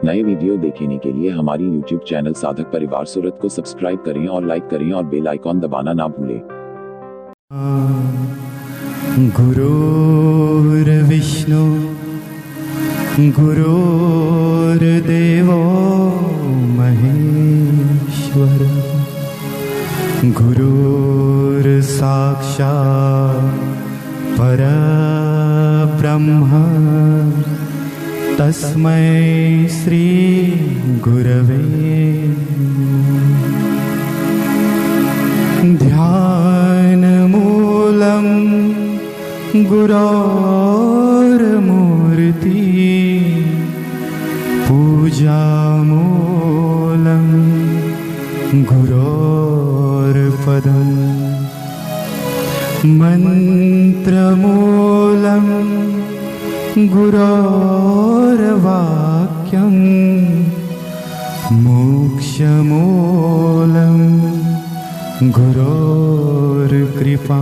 नए वीडियो देखने के लिए हमारी YouTube चैनल साधक परिवार सूरत को सब्सक्राइब करें और लाइक करें और बेल आइकॉन दबाना ना भूलें। गुरुर्विष्णु गुरुर्देवो महेश्वर गुरुर्साक्षात् परब्रह्म तस्मै श्री गुरवे ध्यानमूलं गुरोर्मूर्ति पूजामूलं गुरोर्पदम् मन्त्रमूलं गुरोर्वाक्यं मोक्षमूलं गुरोर्कृपा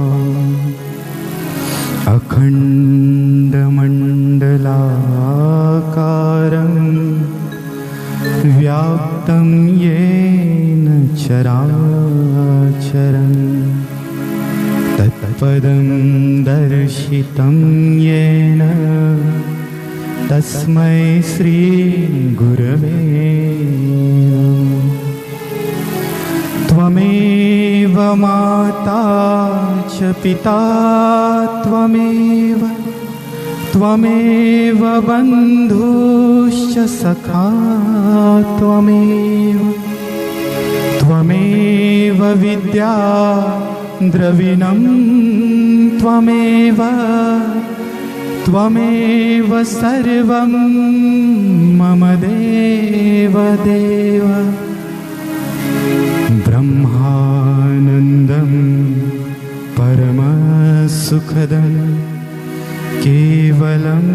अखण्डमण्डलाकारं व्याप्तं येन चराचरं तत्पदं दर्शितं येन तस्मै श्री गुरवे नमः। त्वमेव माता च पिता त्वमेव बन्धुश्च सखा त्वमेव विद्या द्रविणं त्वमेव सर्वं मम देवदेव। ब्रह्मानन्दं परमसुखदं केवलं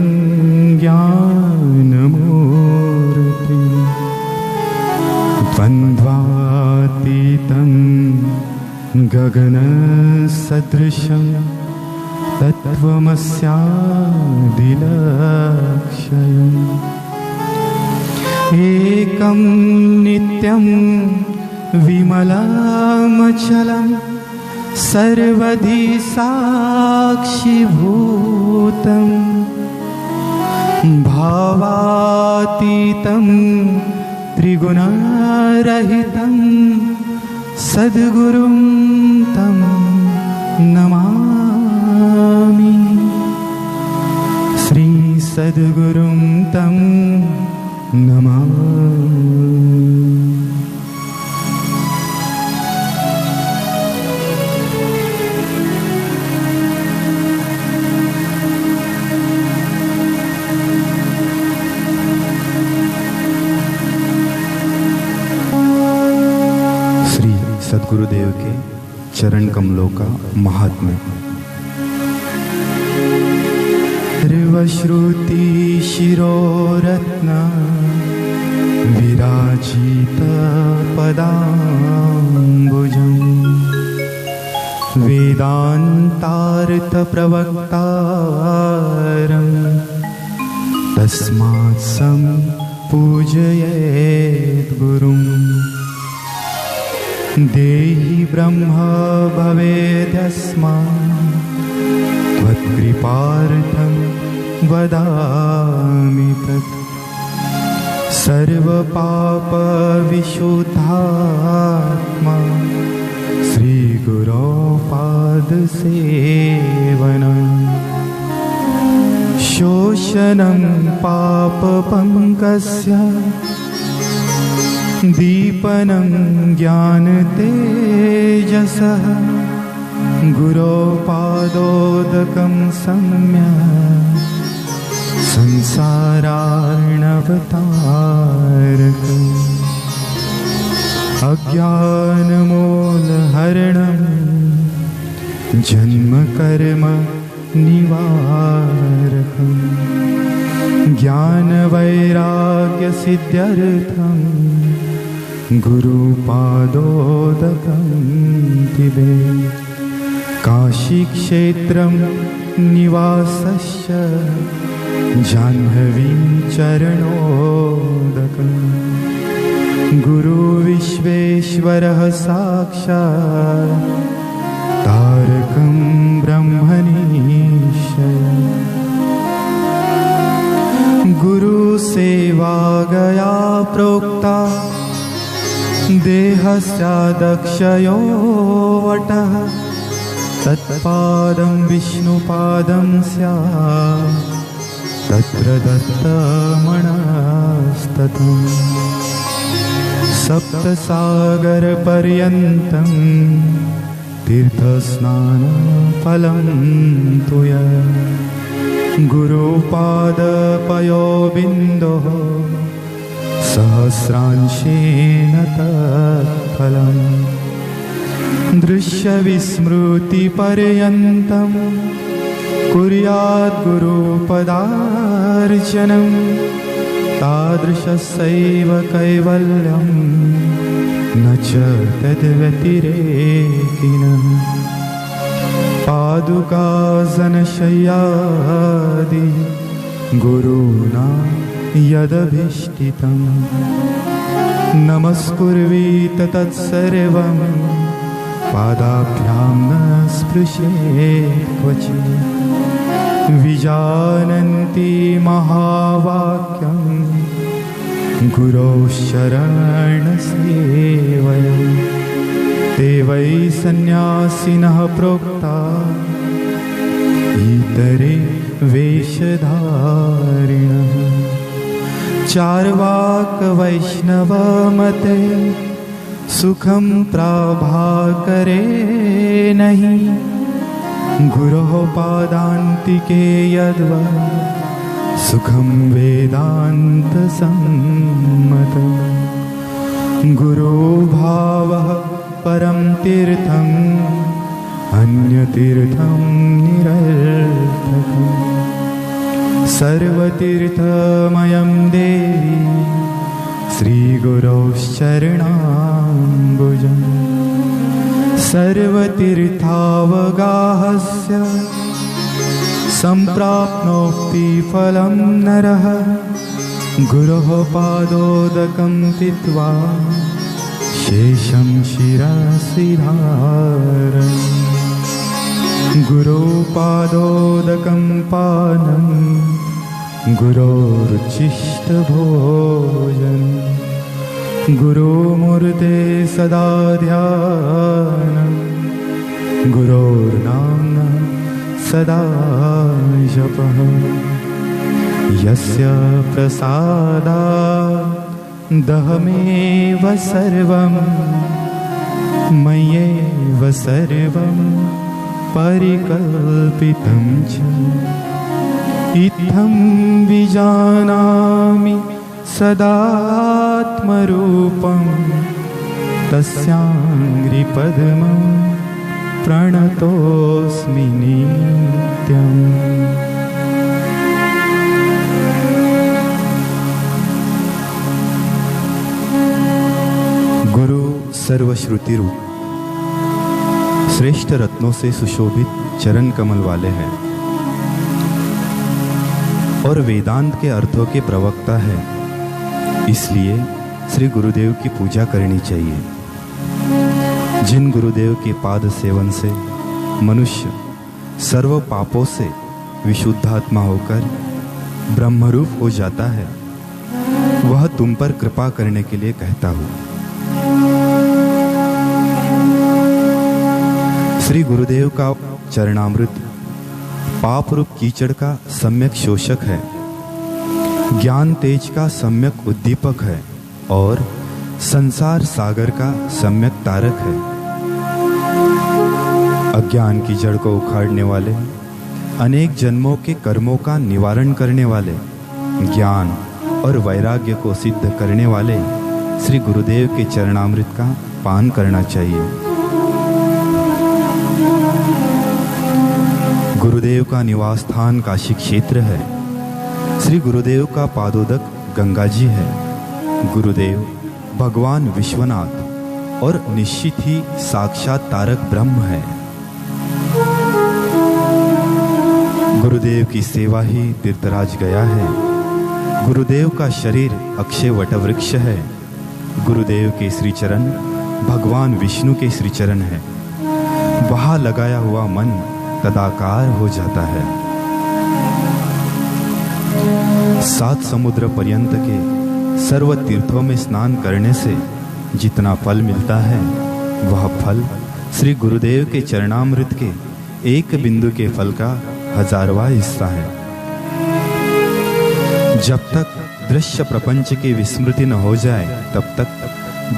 ज्ञानमूर्ति द्वन्द्वातीतं गगनसदृशं तत्त्वमस्यादिलक्ष्यम् एकं नित्यं विमलमचलं सर्वधि साक्षिभूतं भावातीतं त्रिगुणरहितं सद्गुरुं तं नमामि। श्री सद्गुरुं तं नमामि। सद्गुरुदेव के चरण कमलों का महात्म्य। सर्वश्रुति शिरोरत्न विराजित पदाम्बुजं वेदान्तार्थ प्रवक्तारं तस्मात् सम्पूजयेत् गुरुम्। देहि ब्रह्म भवेद्यस्मात् त्वत्कृपार्थं वदामि तत्। सर्वपापविशुद्धात्मा श्रीगुरो पादसेवनं शोषणं पापपङ्कस्य दीपनं ज्ञानतेजसः गुरो पादोदकं सम्यक् संसारार्णवतारकम् अज्ञानमूलहरणं जन्मकर्म निवारकम् ज्ञानवैराग्यसिद्ध्यर्थं गुरुपादोदकं पिबेत्। काशीक्षेत्रं निवासश्च जाह्नवी चरणोदकम् गुरु विश्वेश्वरः साक्षात् तारकं ब्रह्मनिश्चयम्। गुरु सेवा गया प्रोक्ता देहस्यादक्षयो वटः। तत्पादं विष्णुपादं स्यात् तत्र दत्तमनस्ततम्। सप्तसागरपर्यन्तं तीर्थस्नानफलं तु यत्। गुरुपादपयोबिन्दोः सहस्रांशेन तत्फलम्। दृश्यविस्मृतिपर्यन्तं कुर्यात् गुरुपदार्चनं। तादृशस्यैव कैवल्यं न च तद्व्यतिरेकिनः। पादुकासनशय्यादि गुरुणा यदभीष्टितं नमस्कुर्वीत तत्सर्वं। पादाभ्यां न स्पृशेत् क्वचित्। विजानन्ति महावाक्यं गुरोश्चरणसेवया। ते वै सन्न्यासिनः प्रोक्ता इतरे वेषधारिणः। चार्वाक वैष्णवमते सुखं प्राभाकरे नहि। गुरोः पादान्तिके यद्वा सुखं वेदान्तसम्मतम्। गुरुभावः परं तीर्थम् अन्यतीर्थं निरर्थकम्। सर्वतीर्थमयं देवी श्रीगुरोश्चरणाम्बुजम्। सर्वतीर्थावगाहस्य सम्प्राप्नोति फलं नरः। गुरोः पादोदकं पीत्वा शेषं शिरसि धारयन्। गुरुपादोदकं पानं गुरोरुचिष्टभोजनं। गुरुमूर्ते सदा ध्यानं। गुरोर्नाम्ना सदा जपः। यस्य प्रसादात् दहमेव सर्वं मय्येव सर्वं परिकल्पितं च। इत्थं विजानामि सदात्मरूपं। तस्याङ्घ्रिपद्मं प्रणतोऽस्मि नित्यम्। गुरु सर्वश्रुति रूप श्रेष्ठ रत्नों से सुशोभित चरण कमल वाले हैं और वेदांत के अर्थों के प्रवक्ता है। इसलिए श्री गुरुदेव की पूजा करनी चाहिए। जिन गुरुदेव के पाद सेवन से मनुष्य सर्व पापों से विशुद्धात्मा होकर ब्रह्मरूप हो जाता है, वह तुम पर कृपा करने के लिए कहता हूँ। श्री गुरुदेव का चरणामृत पाप रूप कीचड़ का सम्यक शोषक है, ज्ञान तेज का सम्यक उद्दीपक है और संसार सागर का सम्यक तारक है। अज्ञान की जड़ को उखाड़ने वाले, अनेक जन्मों के कर्मों का निवारण करने वाले, ज्ञान और वैराग्य को सिद्ध करने वाले श्री गुरुदेव के चरणामृत का पान करना चाहिए। गुरुदेव का निवास स्थान काशी क्षेत्र है। श्री गुरुदेव का पादोदक गंगा जी है। गुरुदेव भगवान विश्वनाथ और निश्चित ही साक्षात तारक ब्रह्म है। गुरुदेव की सेवा ही तीर्थराज गया है। गुरुदेव का शरीर अक्षय वटवृक्ष है। गुरुदेव के श्री चरण भगवान विष्णु के श्री चरण है। वहाँ लगाया हुआ मन तदाकार हो जाता है। 7 समुद्र पर्यंत के सर्व तीर्थों में स्नान करने से जितना फल मिलता है, वह फल श्री गुरुदेव के चरणामृत के एक बिंदु के फल का 1000वां हिस्सा है। जब तक दृश्य प्रपंच की विस्मृति न हो जाए, तब तक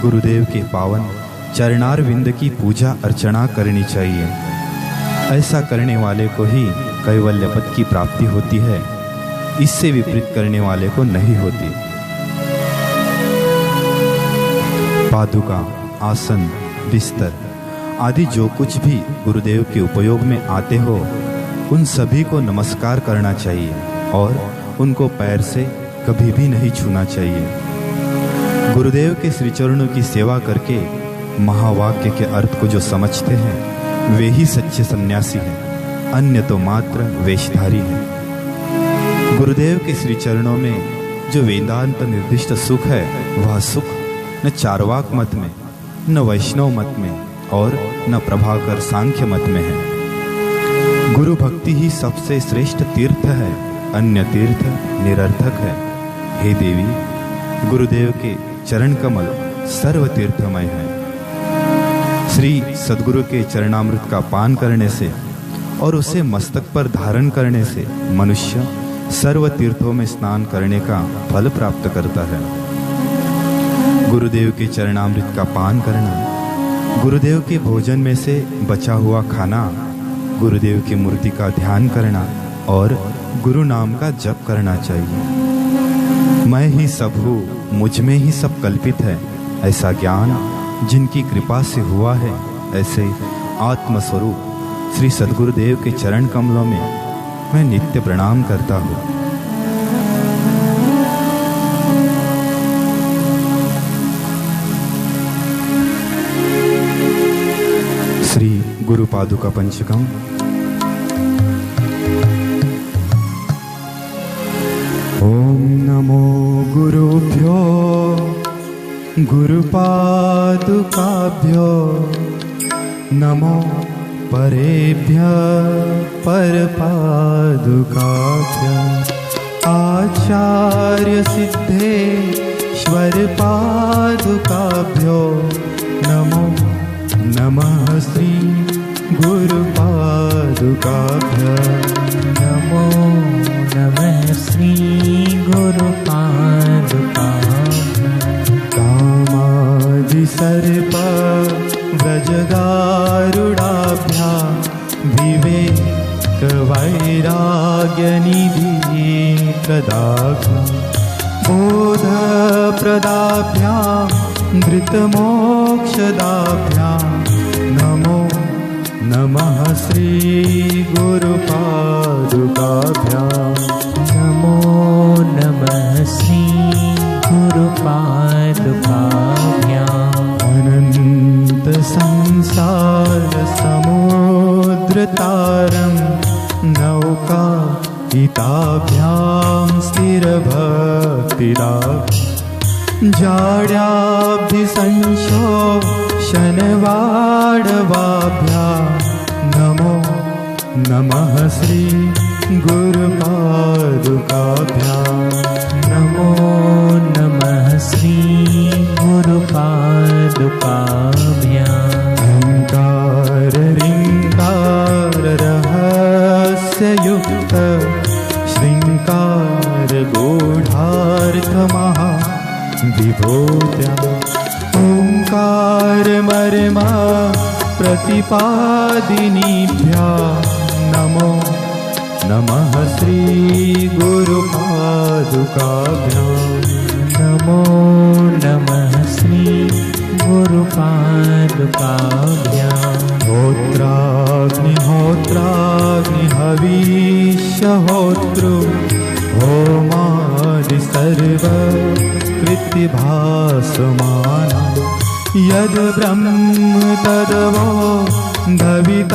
गुरुदेव के पावन चरणार विंद की पूजा अर्चना करनी चाहिए। ऐसा करने वाले को ही कैवल्य पद की प्राप्ति होती है, इससे विपरीत करने वाले को नहीं होती। पादुका, आसन, बिस्तर आदि जो कुछ भी गुरुदेव के उपयोग में आते हो, उन सभी को नमस्कार करना चाहिए और उनको पैर से कभी भी नहीं छूना चाहिए। गुरुदेव के श्री चरणों की सेवा करके महावाक्य के अर्थ को जो समझते हैं, वे ही सच्चे सन्यासी हैं, अन्य तो मात्र वेशधारी हैं। गुरुदेव के श्री चरणों में जो वेदांत निर्दिष्ट सुख है, वह सुख न चार्वाक मत में, न वैष्णव मत में और न प्रभाकर सांख्य मत में है। गुरु भक्ति ही सबसे श्रेष्ठ तीर्थ है, अन्य तीर्थ निरर्थक है। हे देवी, गुरुदेव के चरण कमल सर्व तीर्थमय है। श्री सद्गुरु के चरणामृत का पान करने से और उसे मस्तक पर धारण करने से मनुष्य सर्व तीर्थों में स्नान करने का फल प्राप्त करता है। गुरुदेव के चरणामृत का पान करना, गुरुदेव के भोजन में से बचा हुआ खाना, गुरुदेव की मूर्ति का ध्यान करना और गुरु नाम का जप करना चाहिए। मैं ही सब हूँ, मुझ में ही सब कल्पित है, ऐसा ज्ञान जिनकी कृपा से हुआ है, ऐसे आत्मस्वरूप श्री सद्गुरुदेव के चरण कमलों में मैं नित्य प्रणाम करता हूँ। श्री गुरु पादुका पंचकम। ओम नमो गुरुभ्यो गुरुपादुकाभ्यो नमो परेभ्यः परपादुकाभ्यो आचार्य सिद्धेश्वर पादुकाभ्यो नमो नमः श्री गुरुपादुकाभ्यो नमो नमः श्री गुरुपादुकाभ्यो कामादि सर्प व्रजगारुडाभ्यां विवेक वैराग्यनिधि प्रदाभ्यां बोधप्रदाभ्यां धृतमोक्षदाभ्यां नमो नमः श्री गुरुपादुकाभ्यां नमो नमः श्री गुरुपादुकाभ्यां अनंत संसार समुद्रतारं नौका हिताभ्यां स्थिरभक्तिदाभ्यां जाड्याभिसंशोषणवाडवाभ्यां नमो नमः श्री गुरुपादुकाभ्यां नमो नमः श्री गुरुपादुकाभ्यां ओंकार ऋंकार रहस्ययुक्त श्रृंकार गूढ़ार्थमहा विभूत्या ओंकार मर्म प्रतिपादिनीभ्यां नमो नमः श्री गुरुपादुकाभ्यां नमो नमः श्री गुरुपादुकाभ्यां होत्राग्निहोत्राग्निहविष्यहोत्रु होमादि सर्व कृत्यभासमाना यद् ब्रह्म तद्वो धवितारिणीभ्यां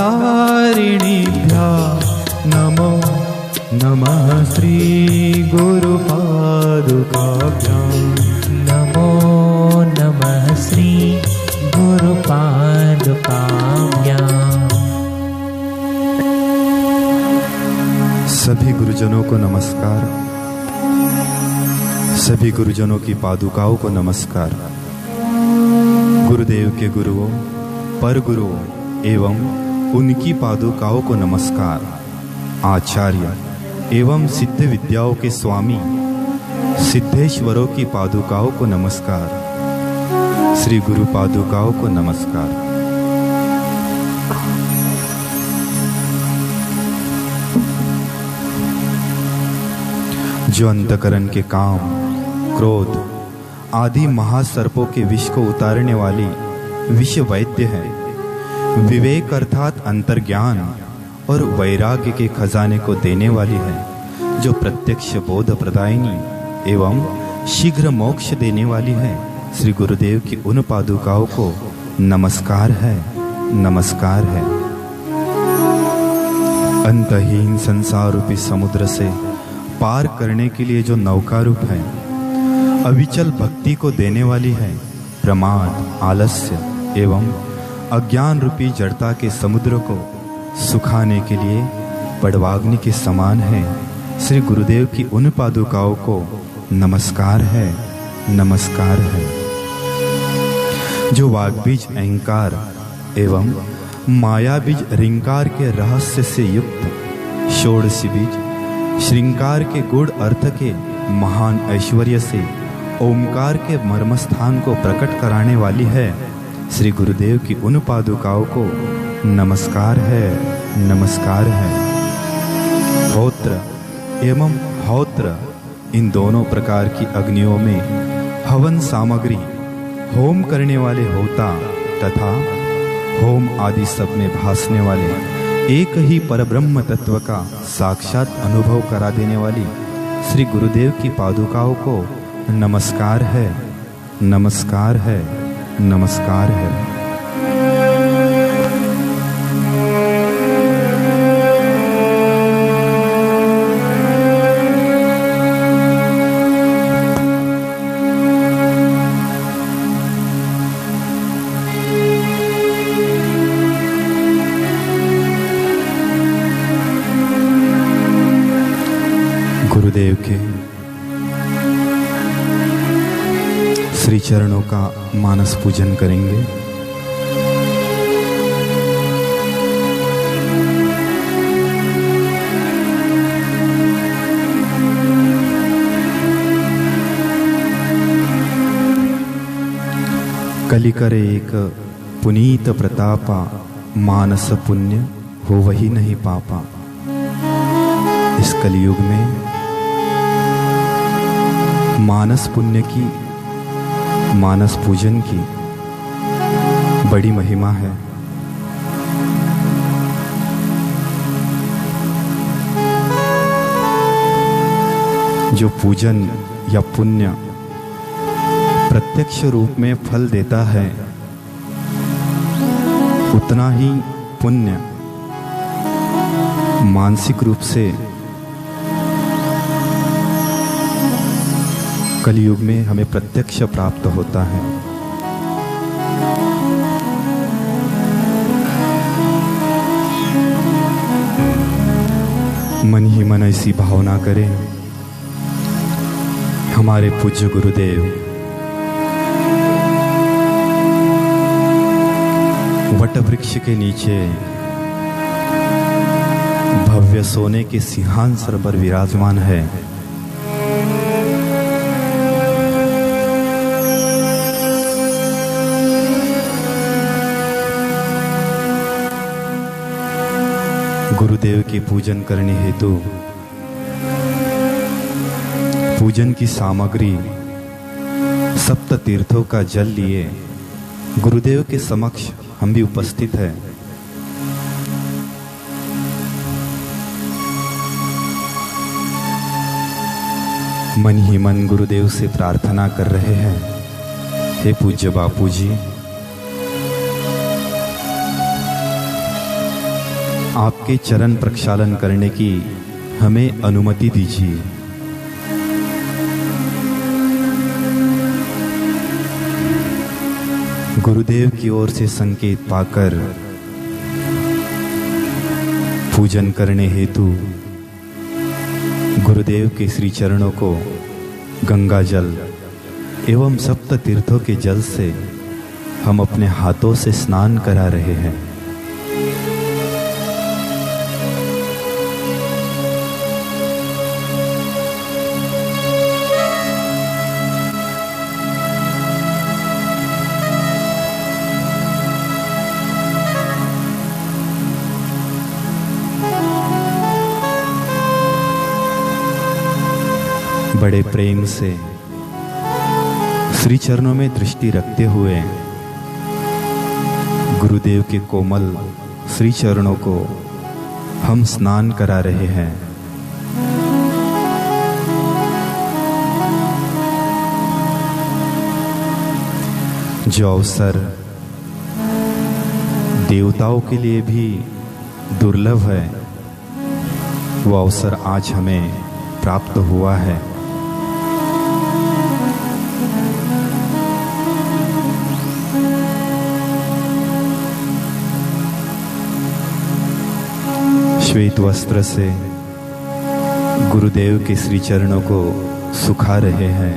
नमो नमः श्री गुरुपादुकाभ्यां नमो नमः श्री गुरुपादुकाभ्यां। सभी गुरुजनों को नमस्कार। सभी गुरुजनों की पादुकाओं को नमस्कार। गुरुदेव के गुरुओं, पर गुरुओं एवं उनकी पादुकाओं को नमस्कार। आचार्य एवं सिद्ध विद्याओं के स्वामी सिद्धेश्वरों की पादुकाओं को नमस्कार। श्री गुरु पादुकाओं को नमस्कार। जो अंतकरण के काम, क्रोध आदि महासर्पों के विष को उतारने वाली विष वैद्य है, विवेक अर्थात अंतर्ज्ञान और वैराग्य के खजाने को देने वाली है, जो प्रत्यक्ष बोध प्रदायिनी एवं शीघ्र मोक्ष देने वाली है, श्री गुरुदेव की उन पादुकाओं को नमस्कार है, नमस्कार है। अंतहीन संसार रूपी समुद्र से पार करने के लिए जो नौका रूप है, अविचल भक्ति को देने वाली है, प्रमाद, आलस्य एवं अज्ञान रूपी जड़ता के समुद्र को सुखाने के लिए पड़वाग्नि के समान है, श्री गुरुदेव की उन पादुकाओं को नमस्कार है, नमस्कार है। जो वाग्बीज अहंकार एवं मायाबीज रिंकार के रहस्य से युक्त षोडशी बीज श्रृंगार के गुण अर्थ के महान ऐश्वर्य से ओमकार के मर्मस्थान को प्रकट कराने वाली है, श्री गुरुदेव की उन पादुकाओं को नमस्कार है, नमस्कार है। होत्र एवं हौत्र इन दोनों प्रकार की अग्नियों में हवन सामग्री, होम करने वाले होता तथा होम आदि सब में भासने वाले एक ही परब्रह्म तत्व का साक्षात अनुभव करा देने वाली श्री गुरुदेव की पादुकाओं को नमस्कार है, नमस्कार है, नमस्कार है। गुरुदेव के श्री चरणों का मानस पूजन करेंगे। कलिकर एक पुनीत प्रतापा, मानस पुण्य हो वही नहीं पापा। इस कलयुग में मानस पुण्य की, मानस पूजन की बड़ी महिमा है। जो पूजन या पुण्य प्रत्यक्ष रूप में फल देता है, उतना ही पुण्य मानसिक रूप से कलयुग में हमें प्रत्यक्ष प्राप्त होता है। मन ही मन ऐसी भावना करें, हमारे पूज्य गुरुदेव वट वृक्ष के नीचे भव्य सोने के सिंहासन पर विराजमान है। गुरुदेव की पूजन करने हेतु पूजन की सामग्री सप्त तीर्थों का जल लिए गुरुदेव के समक्ष हम भी उपस्थित हैं। मन ही मन गुरुदेव से प्रार्थना कर रहे हैं, हे पूज्य बापू जी, आपके चरण प्रक्षालन करने की हमें अनुमति दीजिए। गुरुदेव की ओर से संकेत पाकर पूजन करने हेतु गुरुदेव के श्री चरणों को गंगा जल एवं सप्त तीर्थों के जल से हम अपने हाथों से स्नान करा रहे हैं। बड़े प्रेम से श्री चरणों में दृष्टि रखते हुए गुरुदेव के कोमल श्री चरणों को हम स्नान करा रहे हैं। जो अवसर देवताओं के लिए भी दुर्लभ है, वो अवसर आज हमें प्राप्त हुआ है। श्वेत वस्त्र से गुरुदेव के श्री चरणों को सुखा रहे हैं।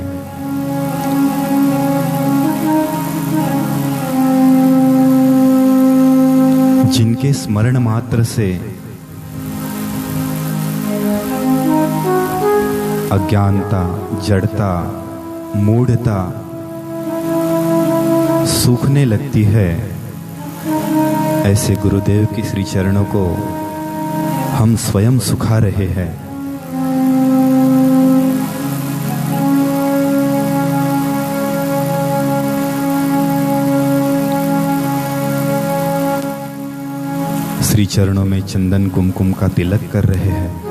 जिनके स्मरण मात्र से अज्ञानता, जड़ता, मूढ़ता सूखने लगती है, ऐसे गुरुदेव के श्री चरणों को हम स्वयं सुखा रहे हैं। श्री चरणों में चंदन कुमकुम का तिलक कर रहे हैं।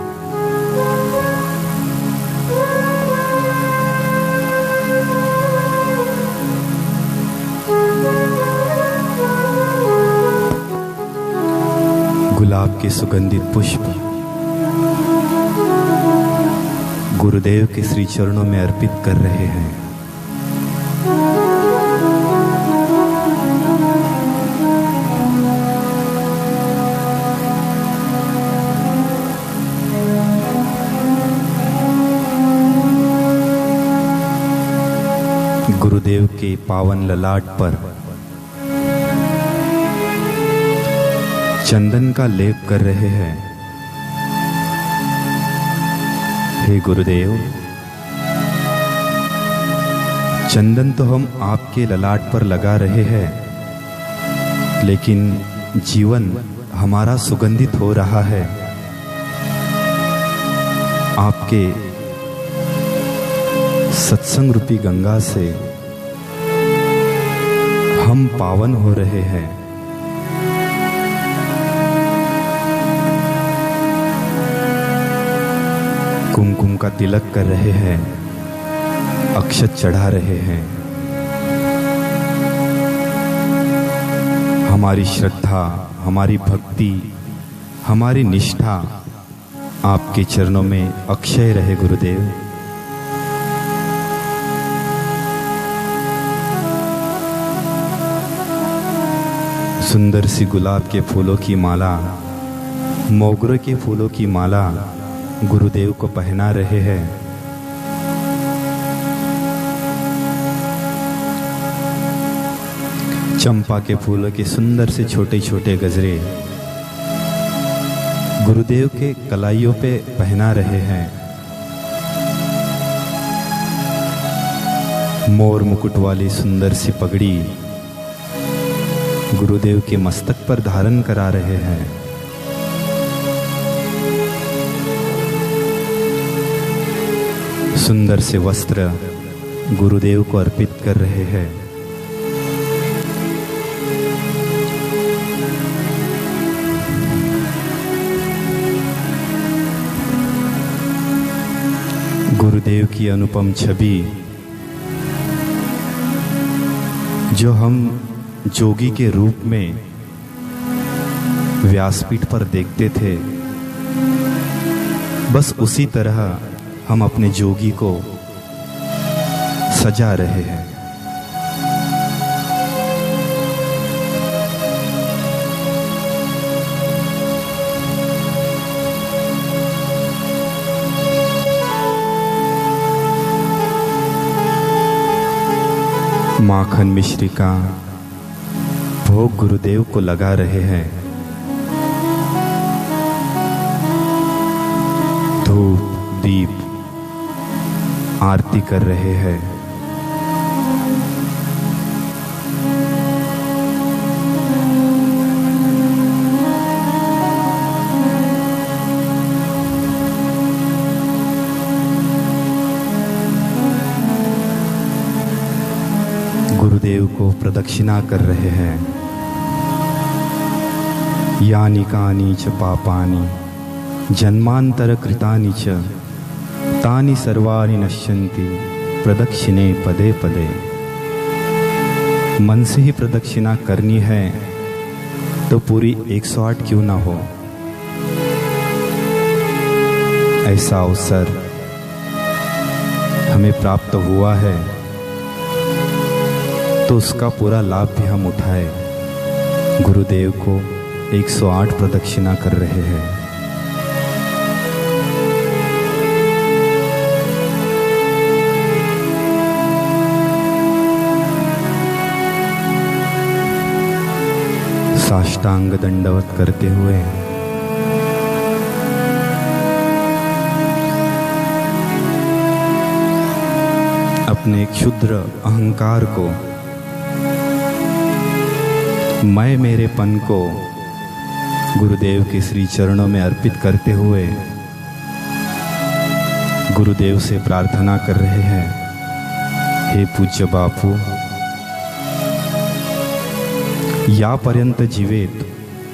गुलाब के सुगंधित पुष्प गुरुदेव के श्री चरणों में अर्पित कर रहे हैं। गुरुदेव के पावन ललाट पर चंदन का लेप कर रहे हैं। हे गुरुदेव, चंदन तो हम आपके ललाट पर लगा रहे हैं, लेकिन जीवन हमारा सुगंधित हो रहा है। आपके सत्संग रूपी गंगा से हम पावन हो रहे हैं। कुमकुम का तिलक कर रहे हैं, अक्षत चढ़ा रहे हैं। हमारी श्रद्धा, हमारी भक्ति, हमारी निष्ठा आपके चरणों में अक्षय रहे गुरुदेव। सुंदर सी गुलाब के फूलों की माला, मोगरे के फूलों की माला गुरुदेव को पहना रहे हैं। चंपा के फूलों के सुंदर से छोटे छोटे गजरे गुरुदेव के कलाइयों पे पहना रहे हैं। मोर मुकुट वाली सुंदर सी पगड़ी गुरुदेव के मस्तक पर धारण करा रहे हैं। सुंदर से वस्त्र गुरुदेव को अर्पित कर रहे हैं। गुरुदेव की अनुपम छवि जो हम जोगी के रूप में व्यासपीठ पर देखते थे, बस उसी तरह हम अपने जोगी को सजा रहे हैं। माखन मिश्री का भोग गुरुदेव को लगा रहे हैं। धूप दीप आरती कर रहे हैं। गुरुदेव को प्रदक्षिणा कर रहे हैं। यानि कानि च पापानि जन्मांतर कृतानि च तानि सर्वाणि नश्यन्ति प्रदक्षिणे पदे पदे। मन से ही प्रदक्षिणा करनी है तो पूरी 108 क्यों ना हो। ऐसा अवसर हमें प्राप्त हुआ है तो उसका पूरा लाभ भी हम उठाए। गुरुदेव को 108 प्रदक्षिणा कर रहे हैं। साष्टांग दंडवत करते हुए अपने क्षुद्र अहंकार को, मैं मेरेपन को गुरुदेव के श्री चरणों में अर्पित करते हुए गुरुदेव से प्रार्थना कर रहे हैं, हे पूज्य बापू, या पर्यंत जीवित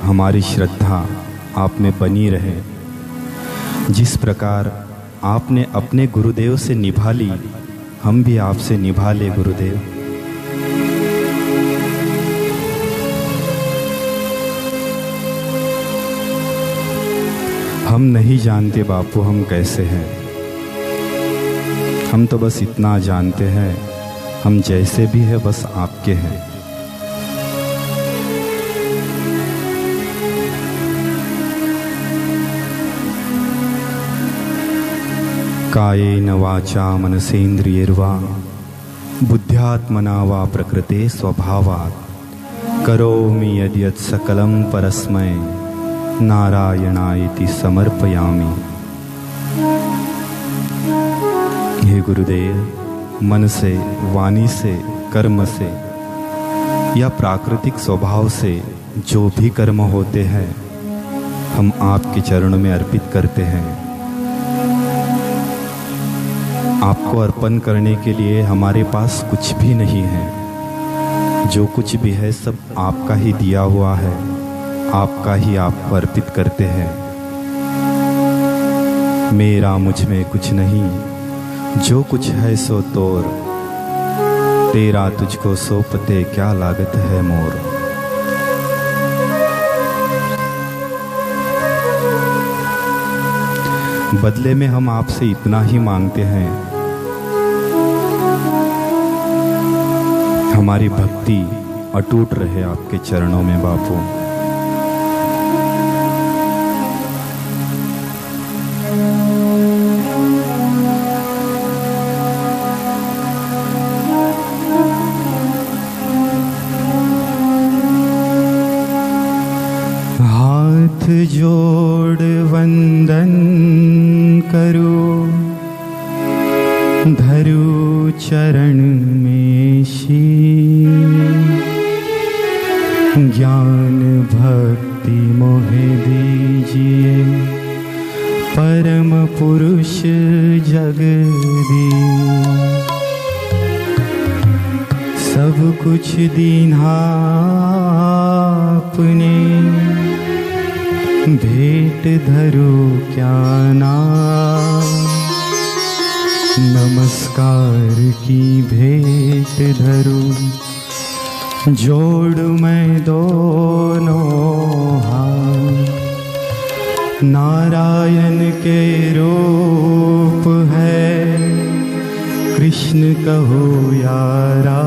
हमारी श्रद्धा आप में बनी रहे। जिस प्रकार आपने अपने गुरुदेव से निभा ली, हम भी आपसे निभा ले गुरुदेव। हम नहीं जानते बापू हम कैसे हैं। हम तो बस इतना जानते हैं, हम जैसे भी है बस आपके हैं। कायेन वाचा मनसेन्द्रियैर्वा बुद्ध्यात्मना वा प्रकृते स्वभावात् करोमि यद्यत् सकलं परस्मै नारायणायति समर्पयामि। हे गुरुदेव, मन से, वाणी से, कर्म से या प्राकृतिक स्वभाव से जो भी कर्म होते हैं हम आपके चरणों में अर्पित करते हैं। आपको अर्पण करने के लिए हमारे पास कुछ भी नहीं है। जो कुछ भी है सब आपका ही दिया हुआ है, आपका ही आपको अर्पित करते हैं। मेरा मुझ में कुछ नहीं, जो कुछ है सो तोर, तेरा तुझको सौंपते क्या लागत है मोर। बदले में हम आपसे इतना ही मांगते हैं, हमारी भक्ति अटूट रहे आपके चरणों में बापू। हाथ जोड़ वंदन करो, धरू चरण में शीश। ज्ञान भक्ति मोहे दीजिए, परम पुरुष जगदीश। सब कुछ दीन्हा आपने, भेंट धरो क्या नाम। नमस्कार की भेंट धरूं, जोड़ मैं दोनों हाथ। नारायण के रूप है, कृष्ण कहो यारा,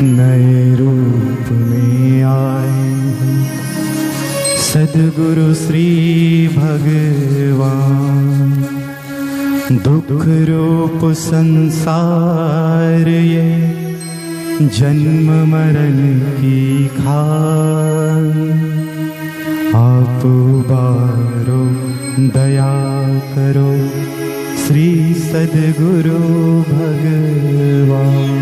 नए रूप में आए हैं सद्गुरु श्री भगवान। दुख रूप संसार ये जन्म मरण की खान, आप उबारो दया करो श्री सद्गुरु भगवान।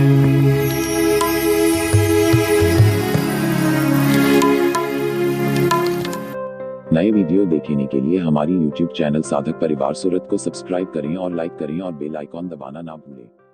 नए वीडियो देखने के लिए हमारी YouTube चैनल साधक परिवार सूरत को सब्सक्राइब करें और लाइक करें और बेल आइकॉन दबाना ना भूलें।